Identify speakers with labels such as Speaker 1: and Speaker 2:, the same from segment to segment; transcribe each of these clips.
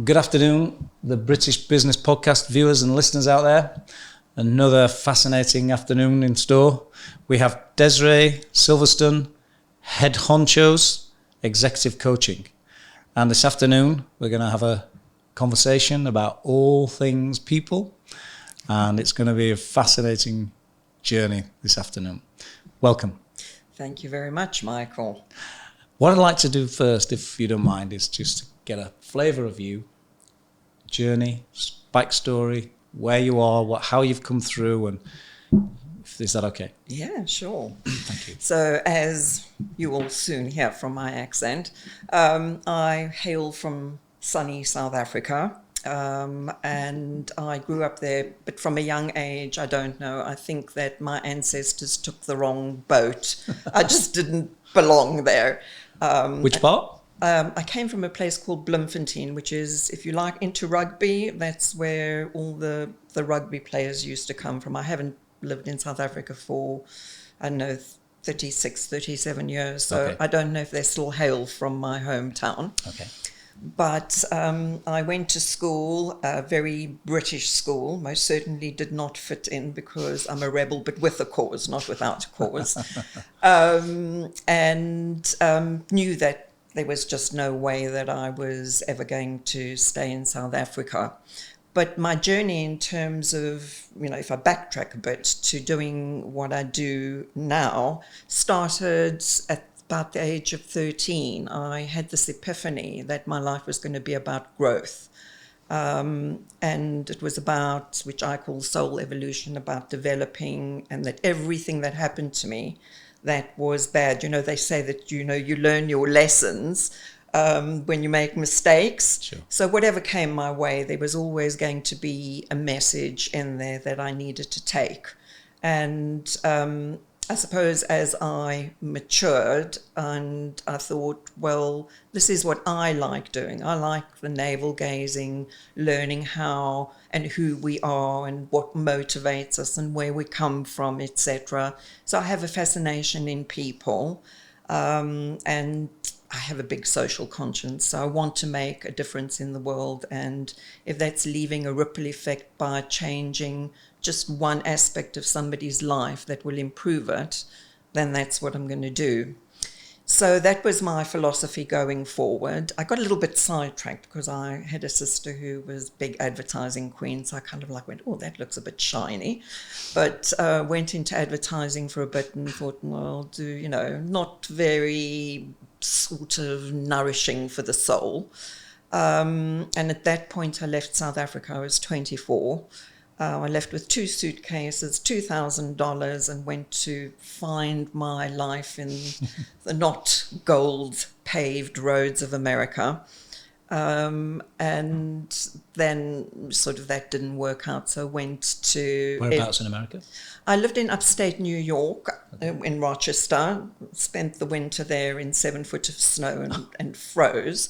Speaker 1: Good afternoon, the British Business Podcast viewers and listeners out there. Another fascinating afternoon in store. We have Desiree Silverstone, Head Honchos, Executive Coaching. And this afternoon, we're going to have a conversation about all things people. And it's going to be a fascinating journey this afternoon. Welcome.
Speaker 2: Thank you very much, Michael.
Speaker 1: What I'd like to do first, if you don't mind, is just to get a flavour of you, journey, backstory, where you are, how you've come through, and is that okay?
Speaker 2: Yeah, sure.
Speaker 1: Thank you.
Speaker 2: So, as you will soon hear from my accent, I hail from sunny South Africa, and I grew up there, but from a young age, I don't know, I think that my ancestors took the wrong boat. I just didn't belong there.
Speaker 1: Which part?
Speaker 2: I came from a place called Bloemfontein, which is, if you like, into rugby. That's where all the rugby players used to come from. I haven't lived in South Africa for, I don't know, 36, 37 years. So
Speaker 1: Okay.
Speaker 2: I don't know if they still hail from my hometown.
Speaker 1: Okay.
Speaker 2: But I went to school, a very British school, most certainly did not fit in because I'm a rebel, but with a cause, not without a cause. And knew that there was just no way that I was ever going to stay in South Africa. But my journey in terms of, if I backtrack a bit to doing what I do now, started at about the age of 13. I had this epiphany that my life was going to be about growth. And it was about, which I call soul evolution, about developing, and that everything that happened to me that was bad. They say that, you learn your lessons when you make mistakes.
Speaker 1: Sure.
Speaker 2: So whatever came my way, there was always going to be a message in there that I needed to take. And I suppose as I matured and I thought, well, this is what I like doing. I like the navel gazing, learning how and who we are and what motivates us and where we come from, etc. So I have a fascination in people, and I have a big social conscience. So I want to make a difference in the world. And if that's leaving a ripple effect by changing just one aspect of somebody's life that will improve it, then that's what I'm going to do. So that was my philosophy going forward. I got a little bit sidetracked because I had a sister who was big advertising queen. So I kind of went, oh, that looks a bit shiny. But went into advertising for a bit and thought, well, not very sort of nourishing for the soul. And at that point, I left South Africa. I was 24. I left with 2 suitcases, $2,000, and went to find my life in the not gold paved roads of America. And then sort of that didn't work out, so went to...
Speaker 1: Whereabouts in America?
Speaker 2: I lived in upstate New York, in Rochester, spent the winter there in 7 foot of snow and froze.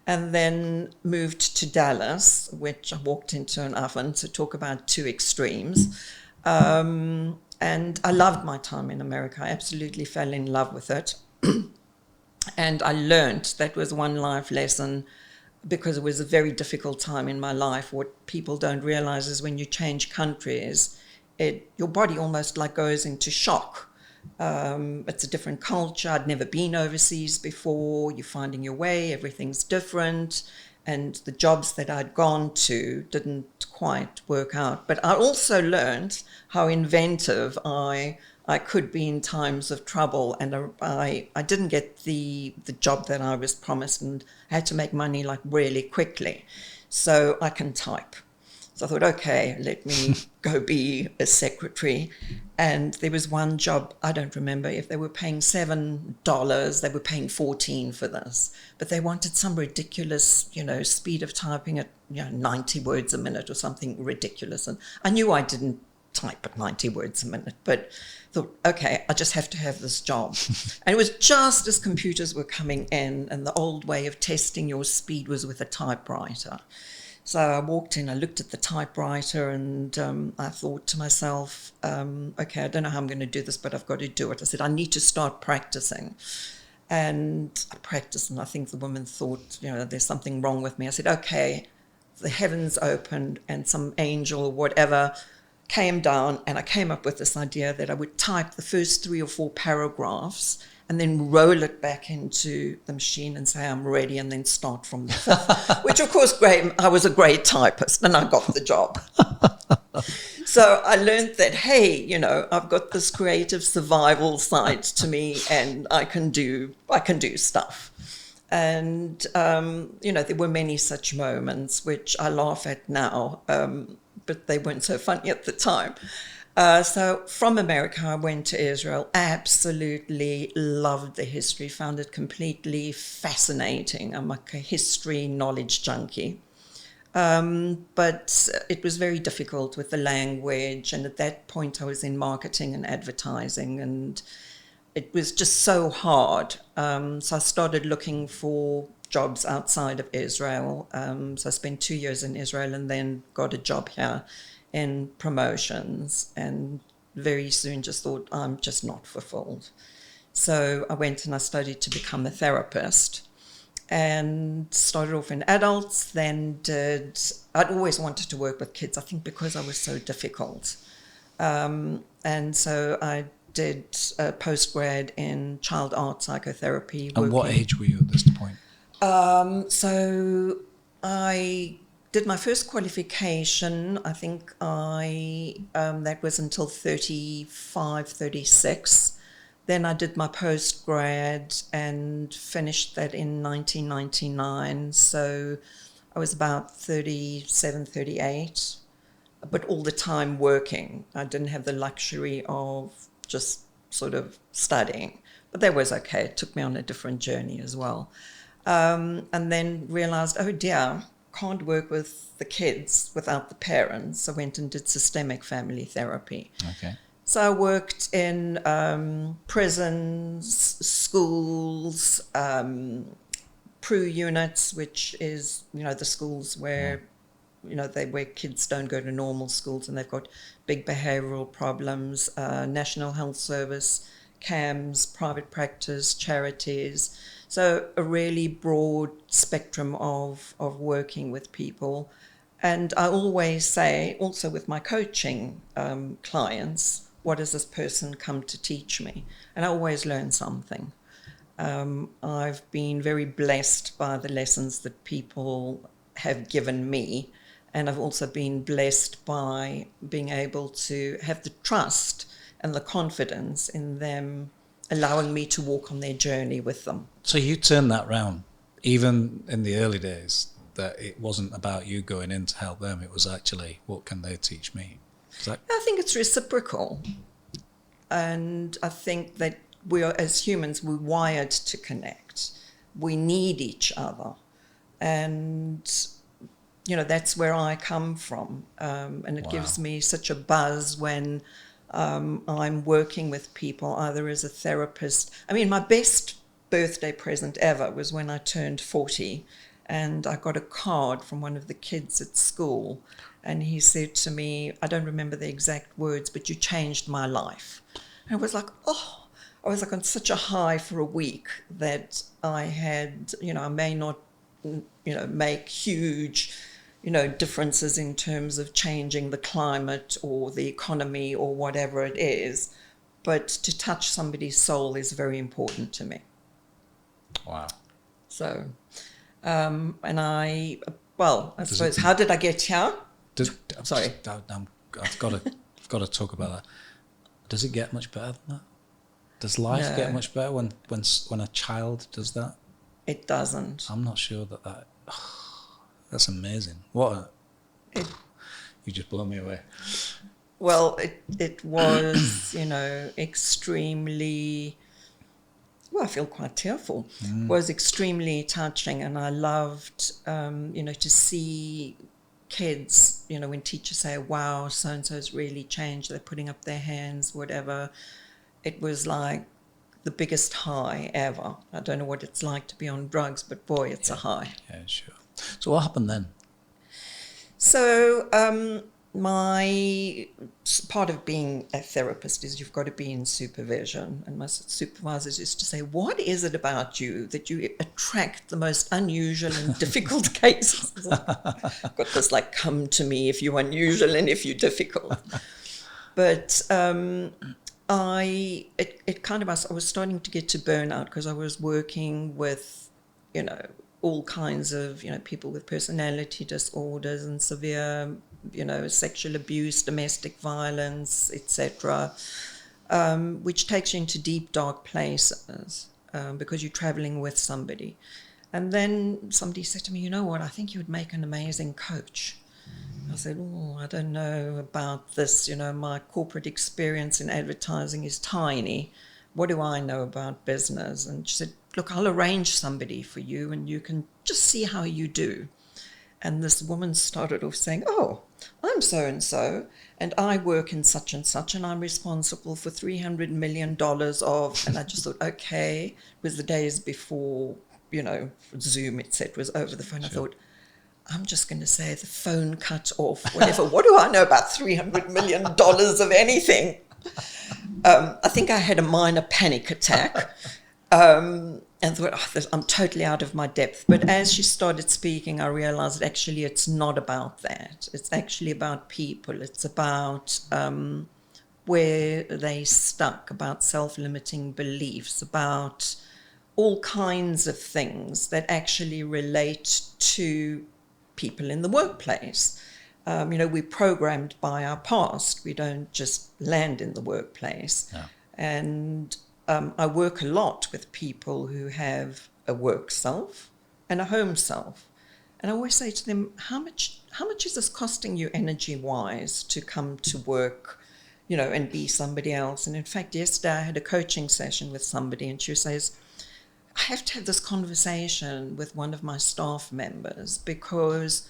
Speaker 2: And then moved to Dallas, which I walked into an oven, to talk about 2 extremes. And I loved my time in America. I absolutely fell in love with it. And I learned, that was one life lesson, because it was a very difficult time in my life. What people don't realize is when you change countries, your body almost goes into shock. It's a different culture. I'd never been overseas before. You're finding your way. Everything's different. And the jobs that I'd gone to didn't quite work out. But I also learned how inventive I could be in times of trouble. And I didn't get the job that I was promised, and I had to make money really quickly. So I can type. So I thought, okay, let me go be a secretary. And there was one job, I don't remember if they were paying $7, they were paying $14 for this. But they wanted some ridiculous, speed of typing at 90 words a minute or something ridiculous. And I knew I didn't type at 90 words a minute, but thought, okay, I just have to have this job. And it was just as computers were coming in, and the old way of testing your speed was with a typewriter. So I walked in, I looked at the typewriter, and I thought to myself, okay, I don't know how I'm going to do this, but I've got to do it. I said, I need to start practicing. And I practiced, and I think the woman thought, there's something wrong with me. I said, okay, the heavens opened and some angel or whatever came down, and I came up with this idea that I would type the first 3 or 4 paragraphs and then roll it back into the machine and say I'm ready, and then start from the 5th, which of course I was a great typist and I got the job. So I learned that, hey, I've got this creative survival side to me, and I can do stuff. And, there were many such moments, which I laugh at now, but they weren't so funny at the time. So from America, I went to Israel, absolutely loved the history, found it completely fascinating. I'm like a history knowledge junkie. But it was very difficult with the language. And at that point, I was in marketing and advertising, and it was just so hard. So I started looking for jobs outside of Israel. So I spent 2 years in Israel and then got a job here in promotions, and very soon just thought I'm just not fulfilled. So I went and I studied to become a therapist, and started off in adults, I'd always wanted to work with kids, I think because I was so difficult. And so I did a postgrad in child art psychotherapy.
Speaker 1: And what age were you at this point?
Speaker 2: So I did my first qualification, I think that was until 35, 36. Then I did my postgrad and finished that in 1999. So I was about 37, 38, but all the time working. I didn't have the luxury of just sort of studying, but that was okay. It took me on a different journey as well. And then realized, oh dear, can't work with the kids without the parents. I went and did systemic family therapy.
Speaker 1: Okay.
Speaker 2: So I worked in prisons, schools, PRU units, which is, the schools where, where kids don't go to normal schools and they've got big behavioral problems, National Health Service, CAMS, private practice, charities. So a really broad spectrum of working with people. And I always say, also with my coaching clients, what has this person come to teach me? And I always learn something. I've been very blessed by the lessons that people have given me. And I've also been blessed by being able to have the trust and the confidence in them, allowing me to walk on their journey with them.
Speaker 1: So you turned that round, even in the early days, that it wasn't about you going in to help them. It was actually, what can they teach me?
Speaker 2: I think it's reciprocal. And I think that we are, as humans, we're wired to connect. We need each other. And, that's where I come from. And it gives me such a buzz when I'm working with people, either as a therapist. I mean, my best birthday present ever was when I turned 40. And I got a card from one of the kids at school. And he said to me, I don't remember the exact words, but you changed my life. And I was like, I was like on such a high for a week that I had, I may not, make huge, differences in terms of changing the climate or the economy or whatever it is. But to touch somebody's soul is very important to me.
Speaker 1: Wow.
Speaker 2: So, and I suppose, how did I get here? Sorry.
Speaker 1: I've got to talk about that. Does it get much better than that? Does life get much better when a child does that?
Speaker 2: It doesn't.
Speaker 1: I'm not sure that that's amazing. You just blow me away.
Speaker 2: Well, it was, extremely, I feel quite tearful. It was extremely touching, and I loved, to see kids, when teachers say, wow, so-and-so's really changed, they're putting up their hands, whatever. It was like the biggest high ever. I don't know what it's like to be on drugs, but it's a high.
Speaker 1: Yeah, sure. So what happened then?
Speaker 2: So part of being a therapist is you've got to be in supervision. And my supervisors used to say, what is it about you that you attract the most unusual and difficult cases? I've got this like, come to me if you're unusual and if you're difficult. But I was starting to get to burnout because I was working with, all kinds of, people with personality disorders and severe, sexual abuse, domestic violence, etc., which takes you into deep, dark places because you're traveling with somebody. And then somebody said to me, you know what, I think you would make an amazing coach. I said, I don't know about this. My corporate experience in advertising is tiny. What do I know about business? And she said, look, I'll arrange somebody for you and you can just see how you do. And this woman started off saying, oh, I'm so-and-so, and I work in such and such, and I'm responsible for $300 million of, and I just thought, okay, it was the days before, Zoom, etc., was over the phone. Sure. I thought, I'm just going to say the phone cut off, whatever. What do I know about $300 million of anything? I think I had a minor panic attack and thought, I'm totally out of my depth. But as she started speaking, I realized that actually it's not about that. It's actually about people. It's about where they stuck, about self-limiting beliefs, about all kinds of things that actually relate to people in the workplace. We're programmed by our past. We don't just land in the workplace. No. And I work a lot with people who have a work self and a home self. And I always say to them, how much is this costing you energy-wise to come to work, and be somebody else? And in fact, yesterday I had a coaching session with somebody, and she says, I have to have this conversation with one of my staff members because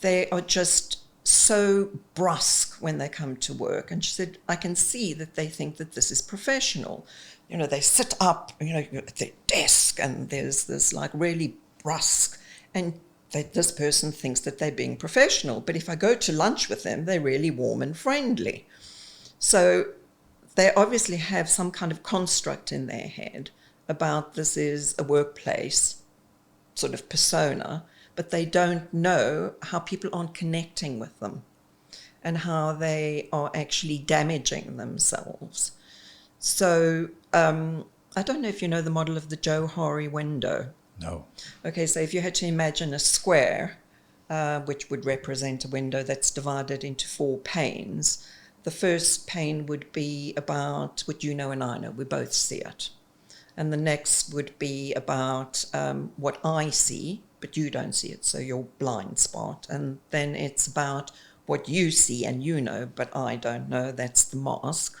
Speaker 2: they are just so brusque when they come to work. And she said, I can see that they think that this is professional. They sit up, at their desk, and there's this like really brusque, and this person thinks that they're being professional. But if I go to lunch with them, they're really warm and friendly. So they obviously have some kind of construct in their head about this is a workplace sort of persona, but they don't know how people aren't connecting with them and how they are actually damaging themselves. So I don't know if you know the model of the Johari window.
Speaker 1: No. Okay,
Speaker 2: so if you had to imagine a square, which would represent a window that's divided into 4 panes, the first pane would be about what you know and I know. We both see it. And the next would be about what I see, but you don't see it, so your blind spot. And then it's about what you see and you know, but I don't know. That's the mask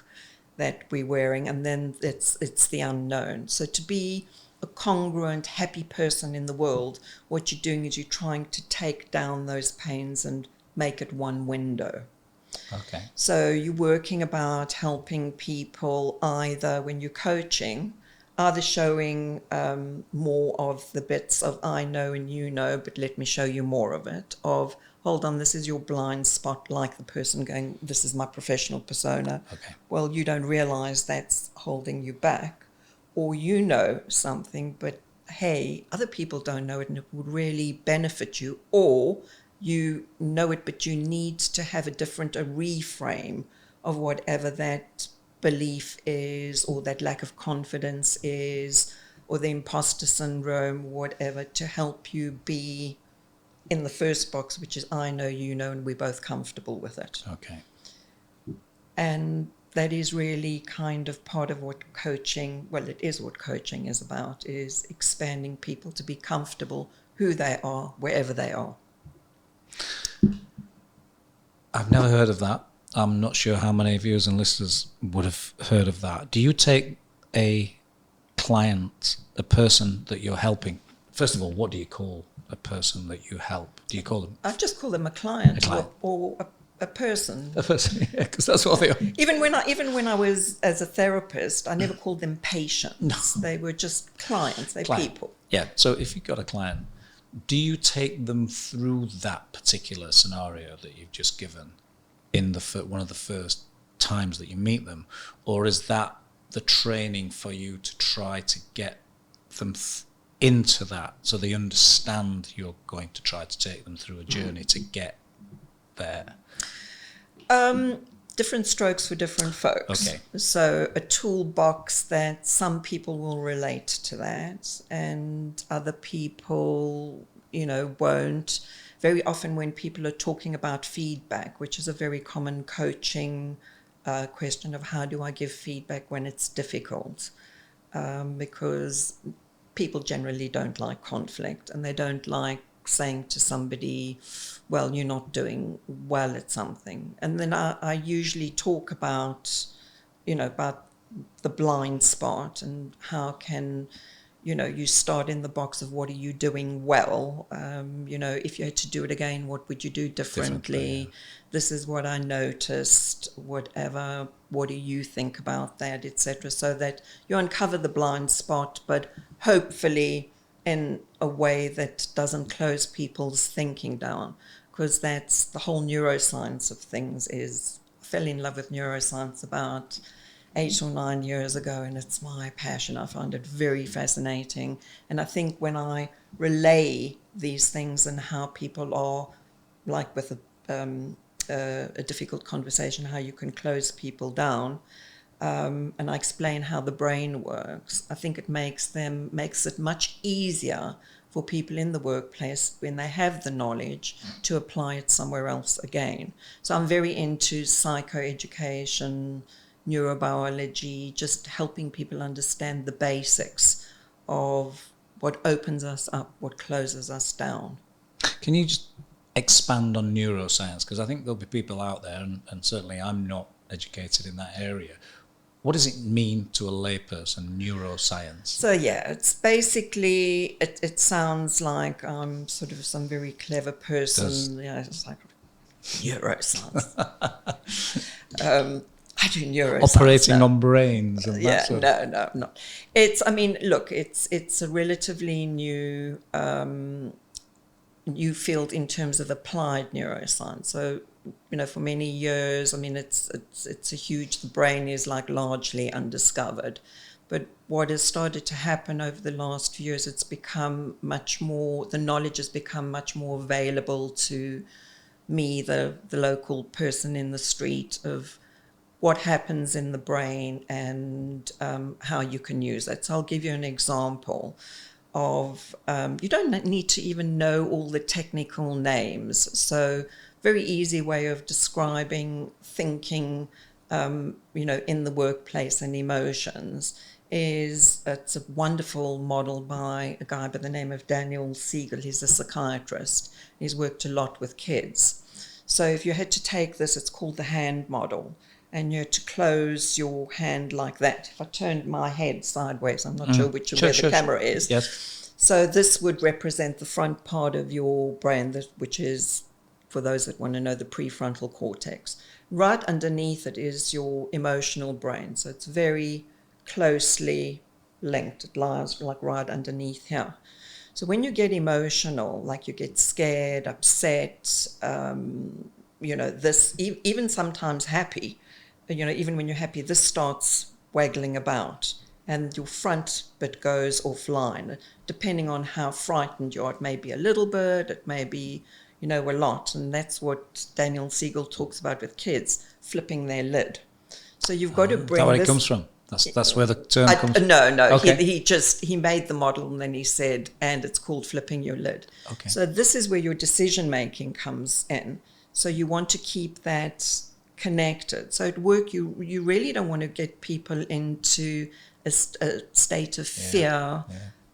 Speaker 2: that we're wearing. And then it's the unknown. So to be a congruent, happy person in the world, what you're doing is you're trying to take down those panes and make it one window.
Speaker 1: Okay.
Speaker 2: So you're working about helping people either when you're coaching, either showing more of the bits of I know and you know, but let me show you more of it, of hold on, this is your blind spot, like the person going, this is my professional persona.
Speaker 1: Okay.
Speaker 2: Well, you don't realize that's holding you back, or you know something, but hey, other people don't know it and it would really benefit you, or you know it, but you need to have a reframe of whatever that belief is, or that lack of confidence is, or the imposter syndrome, whatever, to help you be in the first box, which is I know, you know, and we're both comfortable with it.
Speaker 1: Okay.
Speaker 2: And that is really kind of part of what coaching, well, it is what coaching is about, is expanding people to be comfortable who they are, wherever they are.
Speaker 1: I've never heard of that. I'm not sure how many viewers and listeners would have heard of that. Do you take a client, a person that you're helping? First of all, what do you call a person that you help? Do you call them?
Speaker 2: I just call them a client. Or a person.
Speaker 1: A person, yeah, because that's what they are.
Speaker 2: Even when I was as a therapist, I never called them patients.
Speaker 1: No.
Speaker 2: They were just clients. They're people.
Speaker 1: Yeah. So if you've got a client, do you take them through that particular scenario that you've just given in one of the first times that you meet them, or is that the training for you to try to get them into that, so they understand you're going to try to take them through a journey to get there?
Speaker 2: Different strokes for different folks.
Speaker 1: Okay.
Speaker 2: So a toolbox that some people will relate to that, and other people, won't. Very often when people are talking about feedback, which is a very common coaching question of how do I give feedback when it's difficult, because people generally don't like conflict, and they don't like saying to somebody, well, you're not doing well at something. And then I usually talk about, about the blind spot and how can, you start in the box of what are you doing well? If you had to do it again, what would you do differently?
Speaker 1: Yeah.
Speaker 2: This is what I noticed, whatever, what do you think about that, etc. So that you uncover the blind spot, but hopefully in a way that doesn't close people's thinking down, because that's the whole neuroscience of things. I fell in love with neuroscience about 8 or 9 years ago, and it's my passion. I find it very fascinating, and I think when I relay these things and how people are, like with a difficult conversation, how you can close people down, and I explain how the brain works, I think it makes it much easier for people in the workplace, when they have the knowledge, to apply it somewhere else again. So I'm very into psychoeducation, neurobiology, just helping people understand the basics of what opens us up, what closes us down.
Speaker 1: Can you just expand on neuroscience? Because I think there'll be people out there, and certainly I'm not educated in that area. What does it mean to a layperson, neuroscience?
Speaker 2: So yeah, it's basically, it sounds like I'm sort of some very clever person. It's like neuroscience. I do neuroscience.
Speaker 1: Operating on brains and that sort of.
Speaker 2: No, not. It's a relatively new field in terms of applied neuroscience. So, for many years, it's a huge, the brain is like largely undiscovered. But what has started to happen over the last few years, it's become much more, the knowledge has become much more available to me, the local person in the street, of what happens in the brain and how you can use it. So I'll give you an example of, you don't need to even know all the technical names. So very easy way of describing thinking, in the workplace and emotions it's a wonderful model by a guy by the name of Daniel Siegel. He's a psychiatrist. He's worked a lot with kids. So if you had to take this, it's called the hand model. And you had to close your hand like that. If I turned my head sideways, I'm not sure which way the camera is.
Speaker 1: Yes.
Speaker 2: So this would represent the front part of your brain, which is, for those that want to know, the prefrontal cortex. Right underneath it is your emotional brain. So it's very closely linked. It lies like right underneath here. So when you get emotional, like you get scared, upset, this, even sometimes happy, even when you're happy, this starts waggling about and your front bit goes offline. Depending on how frightened you are, it may be a little bit, it may be, a lot. And that's what Daniel Siegel talks about with kids, flipping their lid. So you've got to bring this... Is
Speaker 1: that where it comes from? That's where the term comes from?
Speaker 2: No.
Speaker 1: Okay.
Speaker 2: He made the model and then he said, and it's called flipping your lid.
Speaker 1: Okay.
Speaker 2: So this is where your decision making comes in. So you want to keep that connected. So at work, you really don't want to get people into a state of fear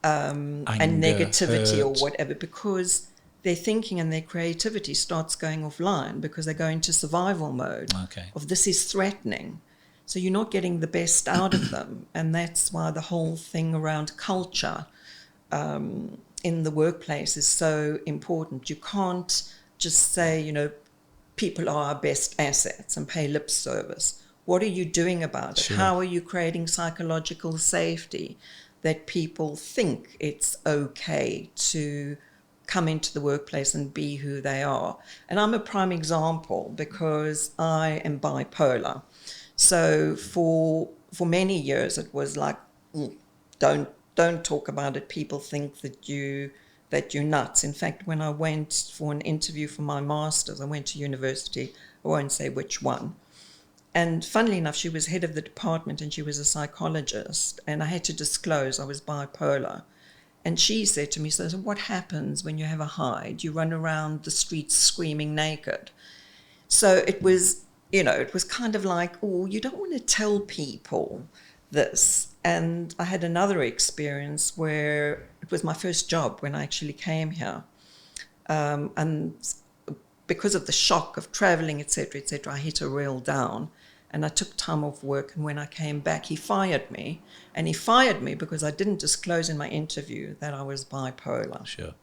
Speaker 2: and negativity, hurt, or whatever, because their thinking and their creativity starts going offline because they go into survival mode of this is threatening. So you're not getting the best out of them. And that's why the whole thing around culture in the workplace is so important. You can't just say, people are our best assets and pay lip service. What are you doing about it?
Speaker 1: Sure.
Speaker 2: How are you creating psychological safety that people think it's okay to come into the workplace and be who they are. And I'm a prime example because I am bipolar. So for many years it was like, don't talk about it. People think that you're nuts. In fact, when I went for an interview for my master's, I went to university, I won't say which one. And funnily enough, she was head of the department and she was a psychologist. And I had to disclose I was bipolar. And she said to me, so what happens when you have a high? Do you run around the streets screaming naked? So it was, it was kind of like, oh, you don't want to tell people this. And I had another experience where it was my first job when I actually came here. And because of the shock of traveling, etc., I hit a real down. And I took time off work, and when I came back, he fired me. And he fired me because I didn't disclose in my interview that I was bipolar.
Speaker 1: Sure.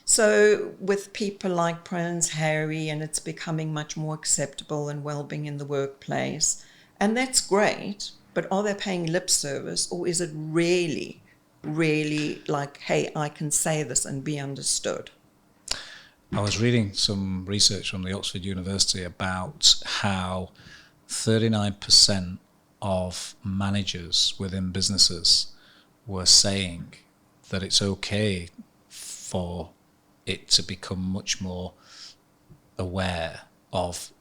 Speaker 2: So with people like Prince Harry, and it's becoming much more acceptable and well-being in the workplace, and that's great, but are they paying lip service, or is it really, really like, hey, I can say this and be understood?
Speaker 1: I was reading some research from the Oxford University about how 39% of managers within businesses were saying that it's okay for it to become much more aware of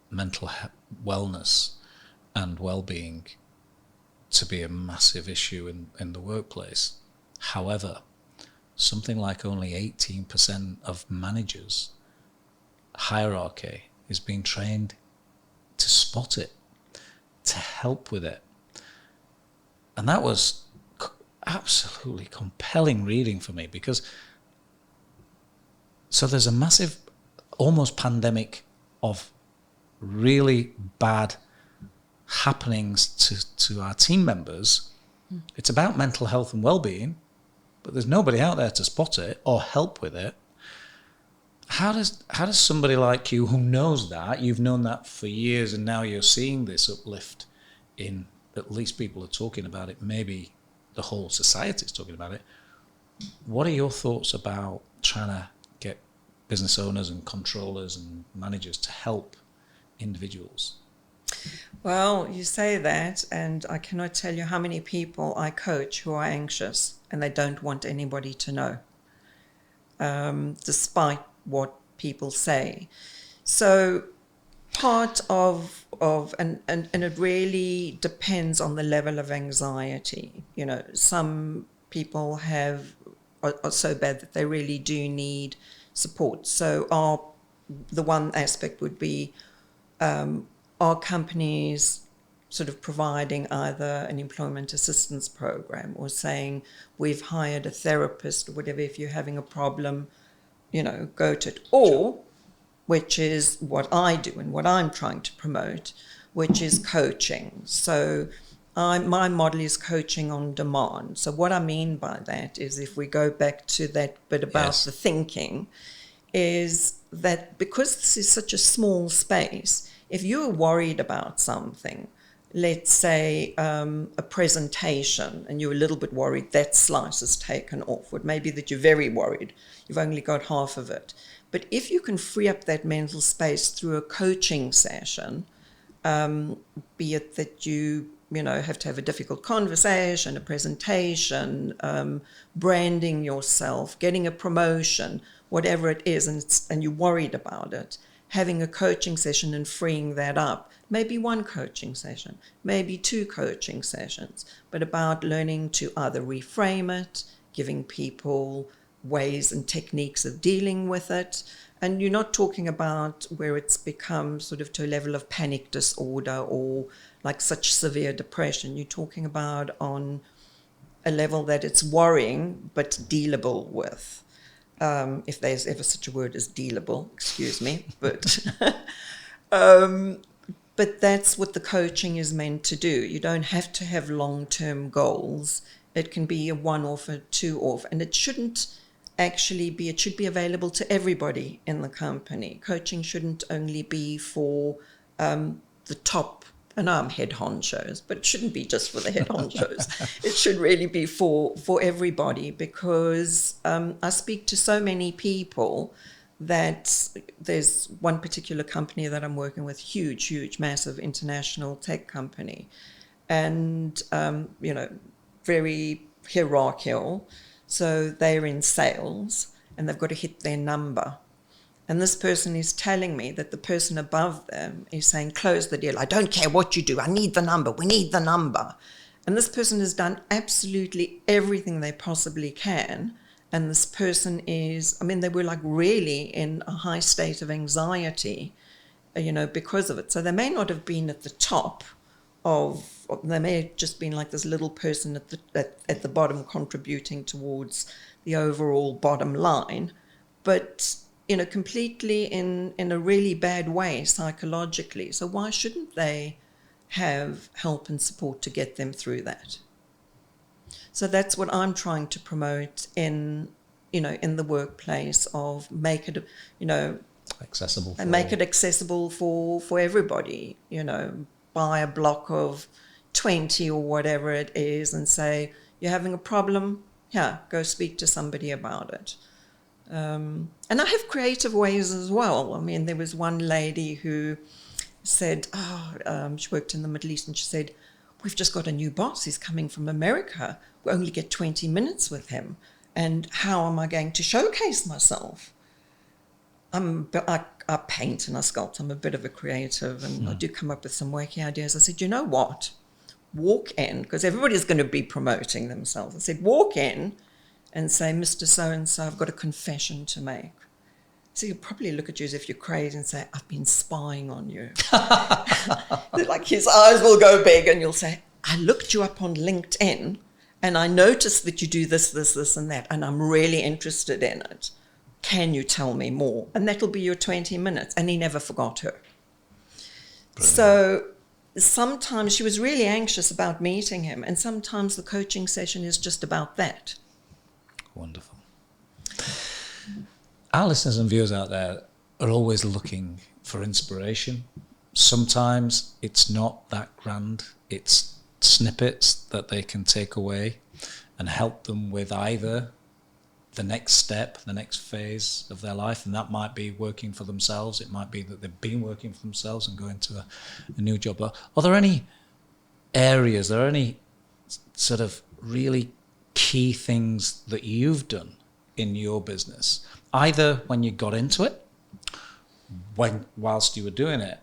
Speaker 1: mental wellness and well-being to be a massive issue in the workplace. However, something like only 18% of managers' hierarchy is being trained to spot it, to help with it. And that was absolutely compelling reading for me, because so there's a massive, almost pandemic of really bad happenings to our team members. It's about mental health and well-being, but there's nobody out there to spot it or help with it. How does somebody like you, who knows that, you've known that for years, and now you're seeing this uplift in, at least people are talking about it, maybe the whole society is talking about it. What are your thoughts about trying to get business owners and controllers and managers to help individuals?
Speaker 2: Well, you say that, and I cannot tell you how many people I coach who are anxious and they don't want anybody to know, despite what people say. So part of and it really depends on the level of anxiety. Some people are so bad that they really do need support. So the one aspect would be, are companies sort of providing either an employment assistance program or saying, we've hired a therapist or whatever, if you're having a problem, go to it. Or, which is what I do and what I'm trying to promote, which is coaching. So my model is coaching on demand. So what I mean by that is, if we go back to that bit about the thinking, is that because this is such a small space, if you're worried about something, let's say a presentation, and you're a little bit worried that slice is taken off, or maybe that you're very worried, you've only got half of it. But if you can free up that mental space through a coaching session, be it that you have to have a difficult conversation, a presentation, branding yourself, getting a promotion, whatever it is, and you're worried about it, having a coaching session and freeing that up, maybe one coaching session, maybe two coaching sessions, but about learning to either reframe it, giving people ways and techniques of dealing with it. And you're not talking about where it's become sort of to a level of panic disorder or like such severe depression. You're talking about on a level that it's worrying but dealable with. If there's ever such a word as dealable, excuse me, but that's what the coaching is meant to do. You don't have to have long-term goals. It can be a one-off, a two-off, and it shouldn't actually be, it should be available to everybody in the company. Coaching shouldn't only be for the top I know I'm head honchos, but it shouldn't be just for the head honchos. It should really be for everybody, because I speak to so many people that there's one particular company that I'm working with, huge, massive international tech company, and, very hierarchical. So they're in sales and they've got to hit their number. And this person is telling me that the person above them is saying, close the deal. I don't care what you do. I need the number. We need the number. And this person has done absolutely everything they possibly can. And this person is, they were like really in a high state of anxiety, because of it. So they may not have been at the top they may have just been like this little person at the bottom contributing towards the overall bottom line. But completely in a really bad way psychologically. So why shouldn't they have help and support to get them through that? So that's what I'm trying to promote in the workplace, of make it,
Speaker 1: accessible,
Speaker 2: and make it accessible for everybody. Buy a block of 20 or whatever it is and say, you're having a problem? Yeah, go speak to somebody about it. And I have creative ways as well. There was one lady who said, she worked in the Middle East, and she said, we've just got a new boss. He's coming from America. We only get 20 minutes with him. And how am I going to showcase myself? I paint and I sculpt. I'm a bit of a creative, and I do come up with some wacky ideas. I said, you know what? Walk in, because everybody's going to be promoting themselves. I said, walk in and say, Mr. So-and-so, I've got a confession to make. So he'll probably look at you as if you're crazy and say, I've been spying on you. Like his eyes will go big, and you'll say, I looked you up on LinkedIn and I noticed that you do this, and that, and I'm really interested in it. Can you tell me more? And that'll be your 20 minutes. And he never forgot her. Brilliant. So sometimes she was really anxious about meeting him, and sometimes the coaching session is just about that.
Speaker 1: Wonderful. Our listeners and viewers out there are always looking for inspiration. Sometimes it's not that grand. It's snippets that they can take away and help them with either the next step, the next phase of their life, and that might be working for themselves. It might be that they've been working for themselves and going to a new job. Are there any areas, are there any sort of really key things that you've done in your business, either when you got into it, whilst you were doing it,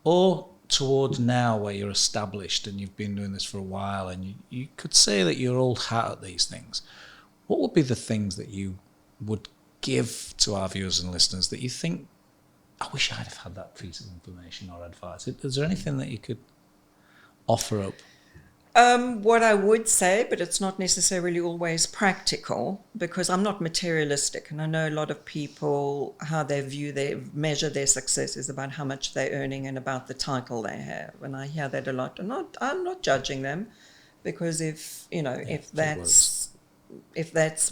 Speaker 1: or towards now where you're established and you've been doing this for a while and you could say that you're old hat at these things? What would be the things that you would give to our viewers and listeners that you think, I wish I'd have had that piece of information or advice? Is there anything that you could offer up?
Speaker 2: What I would say, but it's not necessarily always practical, because I'm not materialistic, and I know a lot of people, how they measure their success is about how much they're earning and about the title they have, and I hear that a lot. I'm not judging them, because if that's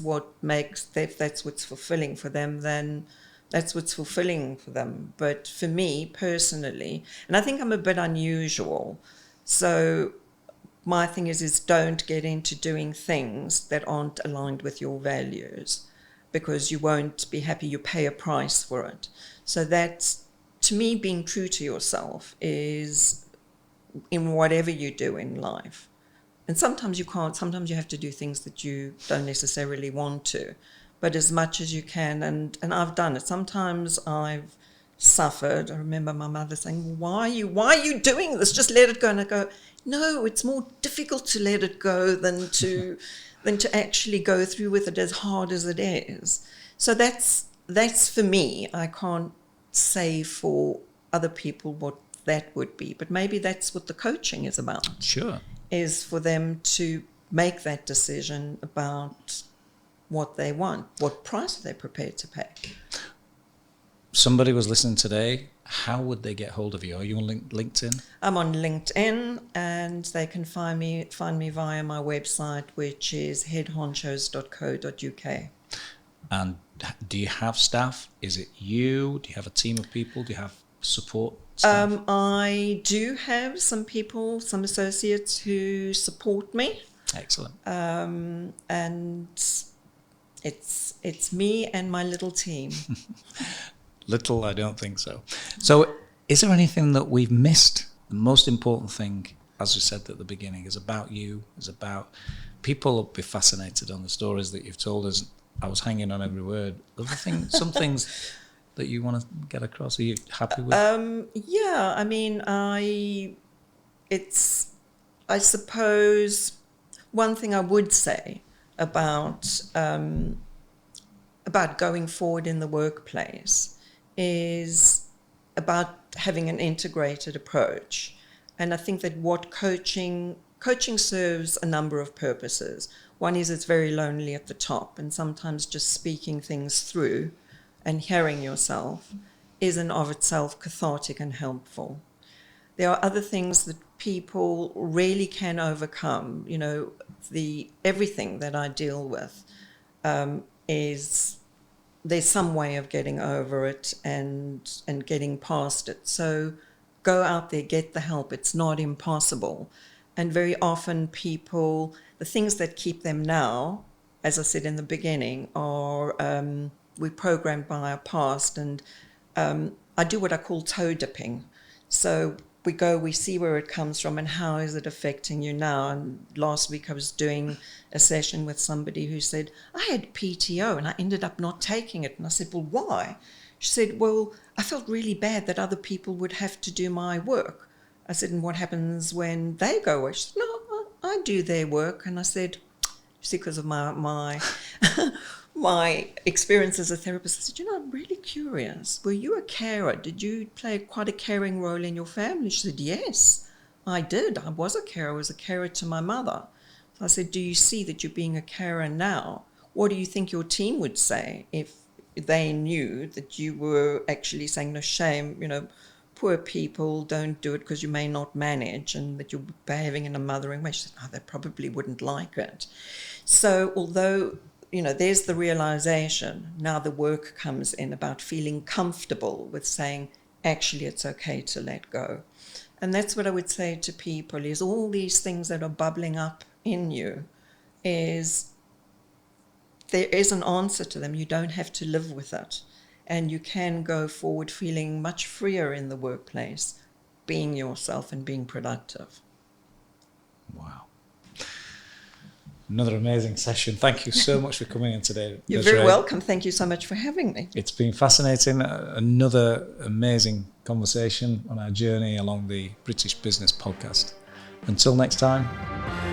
Speaker 2: what's fulfilling for them, then that's what's fulfilling for them. But for me personally, and I think I'm a bit unusual, so my thing is don't get into doing things that aren't aligned with your values, because you won't be happy. You pay a price for it. So that's, to me, being true to yourself is in whatever you do in life. And sometimes you can't. Sometimes you have to do things that you don't necessarily want to, but as much as you can. And I've done it. Sometimes I've suffered. I remember my mother saying, why are you doing this? Just let it go. And I go, no, it's more difficult to let it go than to actually go through with it, as hard as it is. So that's for me. I can't say for other people what that would be, but maybe that's what the coaching is about.
Speaker 1: Sure.
Speaker 2: Is for them to make that decision about what they want, what price they're prepared to pay.
Speaker 1: Somebody was listening today. How would they get hold of you? Are you on LinkedIn?
Speaker 2: I'm on LinkedIn, and they can find me via my website, which is headhonchos.co.uk.
Speaker 1: And do you have staff? Is it you? Do you have a team of people? Do you have support staff?
Speaker 2: I do have some people, some associates who support me.
Speaker 1: Excellent.
Speaker 2: And it's me and my little team.
Speaker 1: Little, I don't think so. So is there anything that we've missed? The most important thing, as we said at the beginning, is about you, is about people will be fascinated on the stories that you've told us. I was hanging on every word. Some things that you want to get across, are you happy with?
Speaker 2: Yeah, I mean, I suppose one thing I would say about going forward in the workplace is about having an integrated approach. And I think that what coaching serves a number of purposes. One is it's very lonely at the top, and sometimes just speaking things through and hearing yourself is in of itself cathartic and helpful. There are other things that people really can overcome. You know, everything that I deal with is there's some way of getting over it and getting past it. So go out there, get the help. It's not impossible. And very often people, the things that keep them now, as I said in the beginning, are we're programmed by our past. And I do what I call toe dipping. So we see where it comes from and how is it affecting you now. And last week I was doing a session with somebody who said, I had PTO and I ended up not taking it. And I said, well, why? She said, well, I felt really bad that other people would have to do my work. I said, and what happens when they go away? She said, no, I do their work. And I said, see, because of my my experience as a therapist, I said, I'm really curious. Were you a carer? Did you play quite a caring role in your family? She said, yes, I did. I was a carer. I was a carer to my mother. So I said, do you see that you're being a carer now? What do you think your team would say if they knew that you were actually saying, no, shame, poor people, don't do it because you may not manage, and that you're behaving in a mothering way? She said, no, they probably wouldn't like it. So although there's the realization, now the work comes in about feeling comfortable with saying, actually, it's okay to let go. And that's what I would say to people, is all these things that are bubbling up in you, is there is an answer to them. You don't have to live with it. And you can go forward feeling much freer in the workplace, being yourself and being productive.
Speaker 1: Wow. Another amazing session. Thank you so much for coming in today.
Speaker 2: You're very welcome. Thank you so much for having me.
Speaker 1: It's been fascinating. Another amazing conversation on our journey along the British Business Podcast. Until next time.